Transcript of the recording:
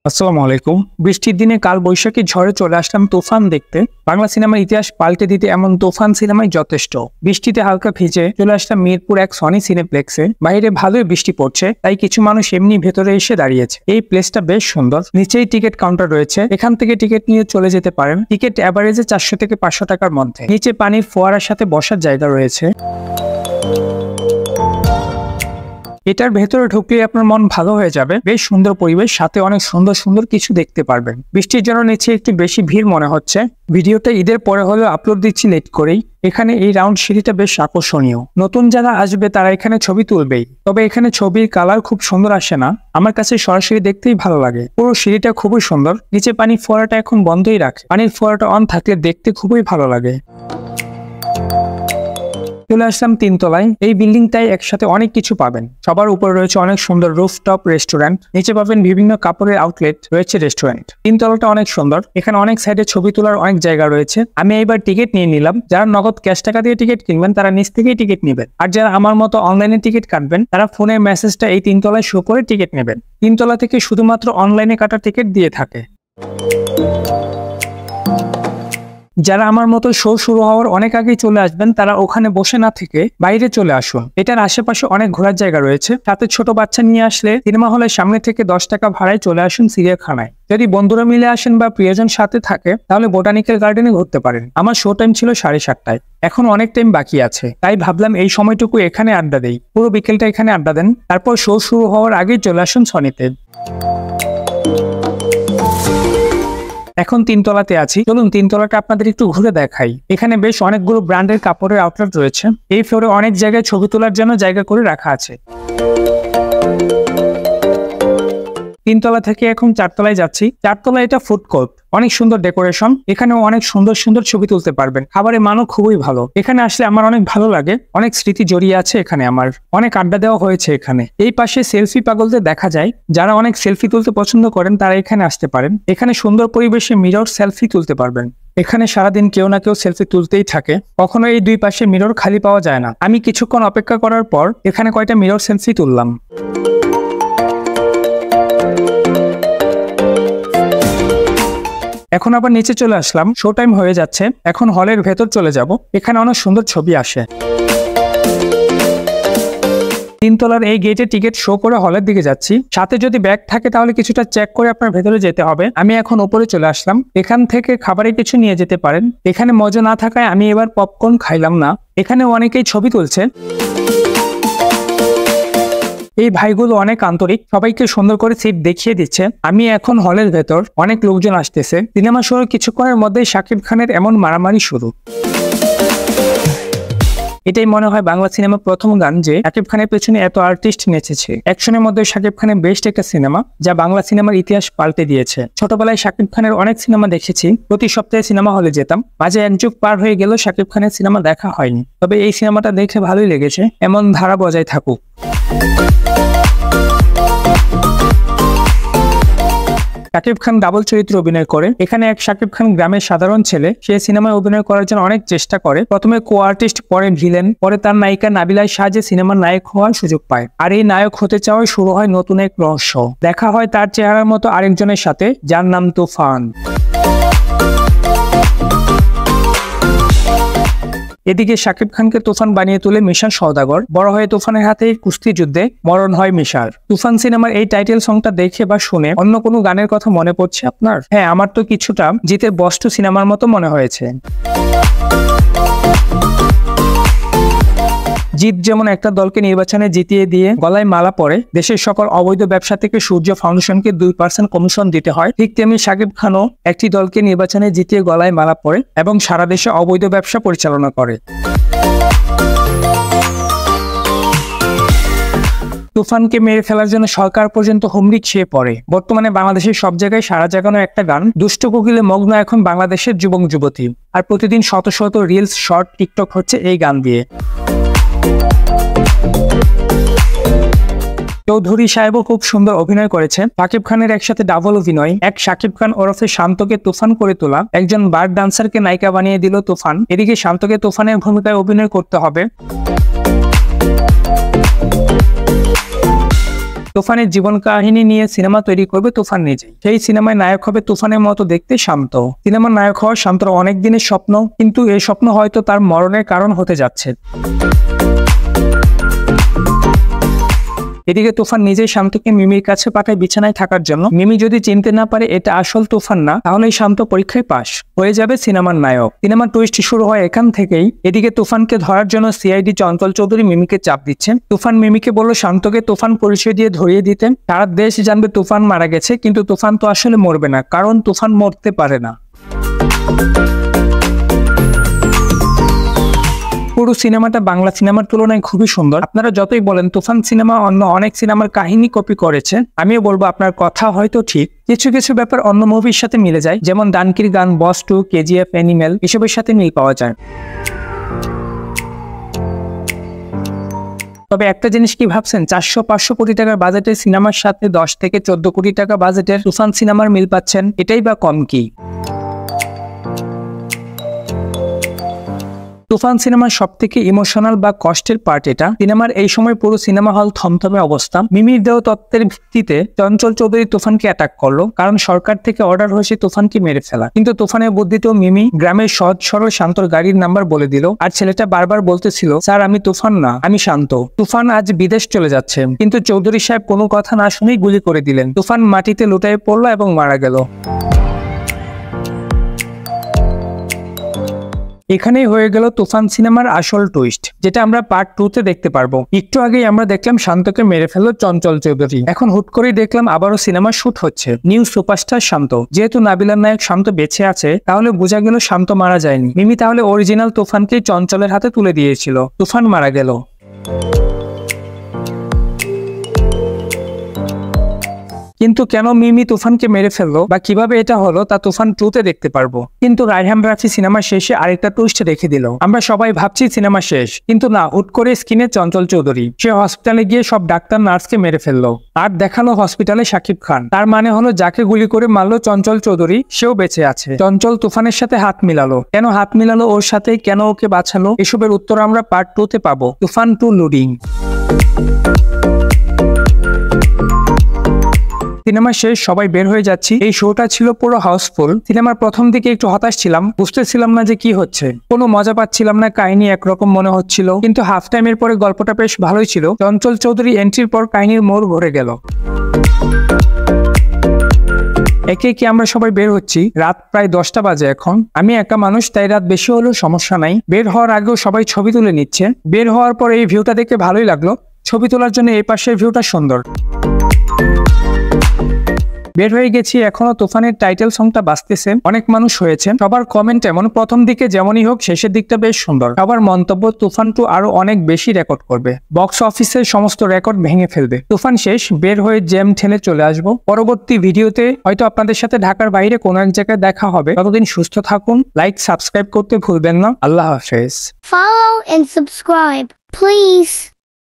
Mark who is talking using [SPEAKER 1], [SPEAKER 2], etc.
[SPEAKER 1] আসসালামু আলাইকুম। বৃষ্টির দিনে কাল বৈশাখী ঝড়ে চলে আসলাম তুফান দেখতে। বাংলা সিনেমার ইতিহাস পাল্টে দিতে এমন তুফান সিনেমাই যথেষ্ট। বৃষ্টিতে হালকা ভিজে চলে আসলাম মিরপুর এক সনি সিনেপ্লেক্সে। বাইরে ভালোই বৃষ্টি পড়ছে, তাই কিছু মানুষ এমনি ভেতরে এসে দাঁড়িয়েছে। এই প্লেসটা বেশ সুন্দর। নিচেই টিকিট কাউন্টার রয়েছে, এখান থেকে টিকিট নিয়ে চলে যেতে পারেন। টিকিট অ্যাভারেজে 400 থেকে 500 টাকার মধ্যে। নিচে পানির ফোয়ারার সাথে বসার জায়গা রয়েছে। এটার ভেতরে ঢুকলে আপনার মন ভালো হয়ে যাবে। বেশ সুন্দর পরিবেশ, সাথে অনেক সুন্দর সুন্দর কিছু দেখতে পারবেন। বৃষ্টির জন্য নিচে একটু বেশি ভিড় মনে হচ্ছে। ভিডিওটা ঈদের পরে হলেও আপলোড দিচ্ছি লেট করেই। এখানে এই রাউন্ড সিঁড়িটা বেশ আকর্ষণীয়। নতুন যারা আসবে তারা এখানে ছবি তুলবেই, তবে এখানে ছবির কালার খুব সুন্দর আসে না। আমার কাছে সরাসরি দেখতেই ভালো লাগে। পুরো সিঁড়িটা খুবই সুন্দর। নিচে পানির ফোয়ারাটা এখন বন্ধই রাখে। পানির ফোয়ারাটা অন থাকলে দেখতে খুবই ভালো লাগে। চলে আসলাম 3 তলায়। এই বিল্ডিংটাই একসাথে অনেক কিছু পাবেন। সবার উপরে রয়েছে অনেক সুন্দর রুফটপ রেস্টুরেন্ট, নিচে পাবেন বিভিন্ন কাপড়ের আউটলেট, রয়েছে রেস্টুরেন্ট। 3 তলাটা অনেক সুন্দর। এখানে অনেক সাইডে ছবি তোলার অনেক জায়গা রয়েছে। আমি এইবার টিকিট নিয়ে নিলাম। যারা নগদ ক্যাশ টাকা দিয়ে টিকিট কিনবেন তারা নিচ থেকেই টিকিট নেবেন, আর যারা আমার মতো অনলাইনে টিকিট কাটবেন তারা ফোনের মেসেজটা এই 3 তলায় শো করে টিকিট নেবেন। 3 তলা থেকে শুধুমাত্র অনলাইনে কাটা টিকিট দিয়ে থাকে। যারা আমার মতো শো শুরু হওয়ার অনেক আগেই চলে আসবেন তারা ওখানে বসে না থেকে বাইরে চলে আসুন। এটার আশেপাশে অনেক ঘোরার জায়গা রয়েছে। সাথে ছোট বাচ্চা নিয়ে আসলে সিনেমা হলের সামনে থেকে 10 টাকা ভাড়ায় চলে আসুন চিড়িয়াখানায়। যদি বন্ধুরা মিলে আসেন বা প্রিয়জন সাথে থাকে তাহলে বোটানিক্যাল গার্ডেনে ঘুরতে পারেন। আমার শো টাইম ছিল 7:30টায়। এখন অনেক টাইম বাকি আছে, তাই ভাবলাম এই সময়টুকু এখানে আড্ডা দেই। পুরো বিকেলটা এখানে আড্ডা দেন, তারপর শো শুরু হওয়ার আগেই চলে আসুন সনিতে। এখন 3 তলাতে আছি। চলুন 3 তলাটা আপনাদের একটু ঘুরে দেখাই। এখানে বেশ অনেকগুলো ব্র্যান্ডের কাপড়ের আউটলেট রয়েছে। এই ফ্লোরে অনেক জায়গায় ছবি তোলার জন্য জায়গা করে রাখা আছে। 3 তলা থেকে এখন 4 তলায় যাচ্ছি। 4 তলায় এটা ফুড কোর্ট, অনেক সুন্দর ডেকোরেশন। এখানেও অনেক সুন্দর সুন্দর ছবি তুলতে পারবেন। খাবারের মানও খুবই ভালো। এখানে আসলে আমার অনেক ভালো লাগে। অনেক স্মৃতি জড়িয়ে আছে এখানে। আমার অনেক আড্ডা দেওয়া হয়েছে এখানে। এই পাশে সেলফি পাগলদের দেখা যায়। যারা অনেক সেলফি তুলতে পছন্দ করেন তারা এখানে আসতে পারেন। এখানে সুন্দর পরিবেশে মিরর সেলফি তুলতে পারবেন। এখানে সারাদিন কেউ না কেউ সেলফি তুলতেই থাকে। কখনো এই দুই পাশে মিরর খালি পাওয়া যায় না। আমি কিছুক্ষণ অপেক্ষা করার পর এখানে কয়টা মিরর সেলফি তুললাম। এখন আবার নিচে চলে আসলাম। শো টাইম হয়ে যাচ্ছে, এখন হলের ভেতর চলে যাব। এখানে অনেক সুন্দর ছবি আসে। 3 তলার এই গেটে টিকিট শো করে হলের দিকে যাচ্ছি। সাথে যদি ব্যাগ থাকে তাহলে কিছুটা চেক করে আপনার ভেতরে যেতে হবে। আমি এখন উপরে চলে আসলাম। এখান থেকে খাবারের কিছু নিয়ে যেতে পারেন। এখানে মজা না থাকায় আমি এবার পপকর্ন খাইলাম না। এখানে অনেকেই ছবি তুলছে। এই ভাইগুলো অনেক আন্তরিক, সবাইকে সুন্দর করে সিট দেখিয়ে দিচ্ছে। আমি এখন হলের ভেতর। অনেক লোকজন আসতেছে। সিনেমা শুরুর কিছুক্ষণের মধ্যেই শাকিব খানের এমন মারামারি শুরু। এটাই মনে হয় বাংলা সিনেমার প্রথম গান যে শাকিব খানের পেছনে এত আর্টিস্ট নেচেছে। অ্যাকশনের মধ্যে শাকিব খানের বেস্ট একটা সিনেমা, যা বাংলা সিনেমার ইতিহাস পাল্টে দিয়েছে। ছোটবেলায় শাকিব খানের অনেক সিনেমা দেখেছি। প্রতি সপ্তাহে সিনেমা হলে যেতাম। মাঝে এক যুগ পার হয়ে গেল শাকিব খানের সিনেমা দেখা হয়নি। তবে এই সিনেমাটা দেখে ভালোই লেগেছে। এমন ধারা বজায় থাকুক। শাকিব খান ডাবল চরিত্রে অভিনয় করে। এখানে এক শাকিব খান গ্রামের সাধারণ ছেলে। সে সিনেমায় অভিনয় করার জন্য অনেক চেষ্টা করে। প্রথমে কো আর্টিস্ট, পরে ভিলেন, পরে তার নায়িকা নাবিলার সাহায্যে সিনেমার নায়ক হওয়ার সুযোগ পায়। আর এই নায়ক হতে চাওয়ায় শুরু হয় নতুন এক রহস্য। দেখা হয় তার চেহারার মতো আরেকজনের সাথে, যার নাম তুফান। এদিকে শাকিব খানকে তুফান বানিয়ে তুলে মিশা সওদাগর। বড় হয়ে তুফানের হাতে কুস্তি যুদ্ধে মরণ হয় মিশার। তুফান সিনেমার এই টাইটেল সংটা দেখে বা শুনে অন্য কোনো গানের কথা মনে পড়ছে আপনার? হ্যাঁ, আমার তো কিছুটা জিতের বস্তু সিনেমার মতো মনে হয়েছে। জিত যেমন একটা দলকে নির্বাচনে জিতিয়ে দিয়ে গলায় মালা পরে দেশের সকল অবৈধ ব্যবসা থেকে সূর্য ফাউন্ডেশনকে 2% কমিশন দিতে হয়, ঠিক তেমনি শাকিব খানও একটি দলকে নির্বাচনে জিতিয়ে গলায় মালা পরে এবং সারা দেশে অবৈধ ব্যবসা পরিচালনা করে। তুফানকে মেরে ফেলার জন্য সরকার পর্যন্ত হুমড়ি খেয়ে পড়ে। বর্তমানে বাংলাদেশের সব জায়গায় সারা জাগানো একটা গান। দুষ্ট কোকিলে মগ্ন এখন বাংলাদেশের যুবক যুবতী। আর প্রতিদিন শত শত রিলস, শর্ট, টিকটক হচ্ছে এই গান দিয়ে। চৌধুরী সাহেবও খুব সুন্দর অভিনয় করেছে। শাকিব খানের একসাথে ডাবল অভিনয়। এক শাকিব খান ওরফে শান্তকে তুফান করে তোলা, একজন বার ডান্সারকে নায়িকা বানিয়ে দিল তুফান। এদিকে শান্তকে তুফানের ভূমিকায় অভিনয় করতে হবে। তুফানের জীবন কাহিনী নিয়ে সিনেমা তৈরি করবে তুফান নিজেই। সেই সিনেমায় নায়ক হবে তুফানের মতো দেখতে শান্ত। সিনেমার নায়ক হওয়ার শান্তর অনেক দিনের স্বপ্ন, কিন্তু এই স্বপ্ন হয়তো তার মরণের কারণ হতে যাচ্ছে। এদিকে তুফান নিজেই শান্তকে মিমির কাছে পাঠায় বিছানায় থাকার জন্য। মিমি যদি চিনতে না পারে এটা আসল তুফান না, তাহলে শান্ত পরীক্ষায় পাস হয়ে যাবে সিনেমার নায়ক। সিনেমার টুইস্ট শুরু হয় এখান থেকেই। এদিকে তুফানকে ধরার জন্য সিআইডি চঞ্চল চৌধুরী মিমিকে চাপ দিচ্ছেন। তুফান মিমিকে বলল শান্তকে তুফান পরিচয় দিয়ে ধরিয়ে দিতেন। সারা দেশ জানবে তুফান মারা গেছে, কিন্তু তুফান তো আসলে মরবে না, কারণ তুফান মরতে পারে না। পুরো সিনেমাটা বাংলা সিনেমার তুলনায় খুবই সুন্দর। আপনারা যতই বলেন তুফান সিনেমা অন্য অনেক সিনেমার কাহিনী কপি করেছে, আমিও বলবো আপনার কথা হয়তো ঠিক। কিছু কিছু ব্যাপার অন্য মুভির সাথে মিলে যায়, যেমন ডানকির গান, বস 2, কেজিএফ, অ্যানিমেল এসবের সাথে মিল পাওয়া যায়। তবে একটা জিনিস কি ভাবছেন, 400-500 কোটি টাকার বাজেটের সিনেমার সাথে 10 থেকে 14 কোটি টাকা বাজেটের তুফান সিনেমার মিল পাচ্ছেন, এটাই বা কম কি? তুফান সিনেমার সব থেকে ইমোশনাল বা কষ্টের পার্ট এটা। সিনেমার এই সময় পুরো সিনেমা হল থমথমে অবস্থা। মিমির দেহ তত্ত্বের ভিত্তিতে চঞ্চল চৌধুরী তুফানকে অ্যাটাক করলো, কারণ সরকার থেকে অর্ডার হয়েছে তুফানকে মেরে ফেলা। কিন্তু তুফানের বুদ্ধিতেও মিমি গ্রামের সহজ সরল শান্তর গাড়ির নাম্বার বলে দিল, আর ছেলেটা বারবার বলতেছিল, স্যার আমি তুফান না, আমি শান্ত। তুফান আজ বিদেশ চলে যাচ্ছে, কিন্তু চৌধুরী সাহেব কোনো কথা না শুনেই গুলি করে দিলেন। তুফান মাটিতে লুটায়ে পড়লো এবং মারা গেল। এখানেই হয়ে গেল তুফান সিনেমার আসল টুইস্ট, যেটা আমরা পার্ট 2-তে দেখতে পারবো। একটু আগেই আমরা দেখলাম শান্তকে মেরে ফেললো চঞ্চল চৌধুরী, এখন হুট করেই দেখলাম আবারও সিনেমা শুট হচ্ছে। নিউ সুপারস্টার শান্ত। যেহেতু নাবিলার নায়ক শান্ত বেঁচে আছে, তাহলে বোঝা গেল শান্ত মারা যায়নি। মিমি তাহলে অরিজিনাল তুফানকে চঞ্চলের হাতে তুলে দিয়েছিল। তুফান মারা গেল। কিন্তু কেন মিমি তুফানকে মেরে ফেললো বা কিভাবে এটা হলো তা তুফান 2-তে দেখতে পারবো। কিন্তু রায়হান রাফি সিনেমার শেষে আরেকটা টুইস্ট রেখে দিল। আমরা সবাই ভাবছি সিনেমা শেষ, কিন্তু না, হুট করে স্ক্রিনে চঞ্চল চৌধুরী। সে হসপিটালে গিয়ে সব ডাক্তার নার্সকে মেরে ফেললো, আর দেখালো হসপিটালে শাকিব খান। তার মানে হলো যাকে গুলি করে মারলো চঞ্চল চৌধুরী, সেও বেঁচে আছে। চঞ্চল তুফানের সাথে হাত মিলালো। কেন হাত মিলালো ওর সাথে, কেন ওকে বাঁচালো, এসবের উত্তর আমরা পার্ট 2-তে পাবো। তুফান 2 লোডিং। সিনেমা শেষ, সবাই বের হয়ে যাচ্ছি। এই শোটা ছিল পুরো হাউসফুল। সিনেমার প্রথম দিকে একটু হতাশ ছিলাম, বুঝতেছিলাম না যে কি হচ্ছে, কোনো মজা পাচ্ছিলাম না, কাহিনী একরকম মনে হচ্ছিল। কিন্তু হাফ টাইমের পরে গল্পটা বেশ ভালোই ছিল। চঞ্চল চৌধুরী এন্ট্রির পর কাহিনীর মোড় ঘুরে গেল। একে একে আমরা সবাই বের হচ্ছি। রাত প্রায় 10টা বাজে এখন। আমি একা মানুষ, তাই রাত বেশি হলেও সমস্যা নাই। বের হওয়ার আগেও সবাই ছবি তুলে নিচ্ছে। বের হওয়ার পর এই ভিউটা দেখে ভালোই লাগলো। ছবি তোলার জন্য এই পাশের ভিউটা সুন্দর। বের হয়ে গেছি, এখনো তুফানের টাইটেল সংটা বাজতেছে। অনেক মানুষ হয়েছে, সবার কমেন্ট এমন, প্রথম দিকে যেমনই হোক শেষের দিকটা বেশ সুন্দর। সবার মন্তব্য তুফান 2 আরো অনেক বেশি রেকর্ড করবে, বক্স অফিসের সমস্ত রেকর্ড ভেঙে ফেলবে। তুফান শেষ, বের হয়ে জ্যাম ঠেলে চলে আসবো। পরবর্তী ভিডিওতে হয়তো আপনাদের সাথে ঢাকার বাইরে কোনো এক জায়গায় দেখা হবে। ততদিন সুস্থ থাকুন, লাইক সাবস্ক্রাইব করতে ভুলবেন না। আল্লাহ হাফেজ।
[SPEAKER 2] Follow and subscribe, please.